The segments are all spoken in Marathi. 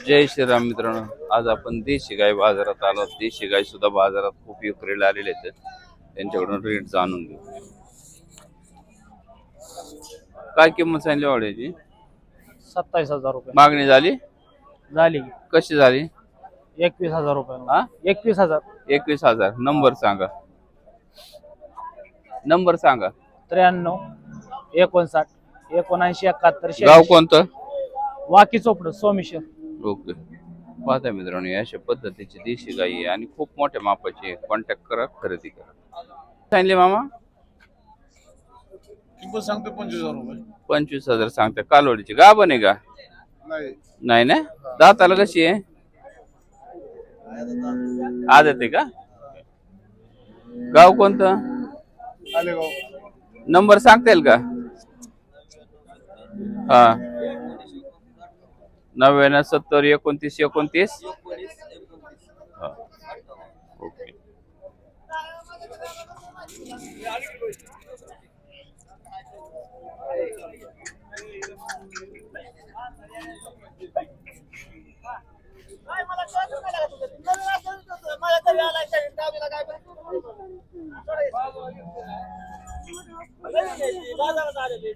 जय श्रीराम मित्रांनो, आज आपण देशी गाय बाजारात आलो. देशी गाय सुद्धा बाजारात खूप विक्रीला आलेले आहेत. त्यांच्याकडून रेट जाणून घेऊ. काय किंमत सांगली वाड्याची? 27,000 रुपये मागणी झाली? झाली. कशी झाली? 21,000 रुपये. हा, 21,000. 21,000. नंबर सांगा. नंबर सांगा. 93 59 79 71. गाव कोणतं? वाकी चोपड सोमेश्वर. ओके. पाहता मित्रांनो, अशा पद्धतीची देशी गाई आहे आणि खूप मोठ्या मापाची. कॉन्टॅक्ट करा, खरेदी करा. सांगले मामा? किंमत सांगतो 25,000 रुपये. 25,000 सांगते. कालवडीची गाभण आहे का? नाही ना. दाताला कशी आहे? आदत आहे का? गाव कोणतं? नंबर सांगता येईल का? हा, 99 70 29 29. हा, ओके.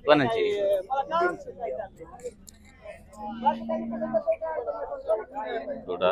कोणाची? थोडा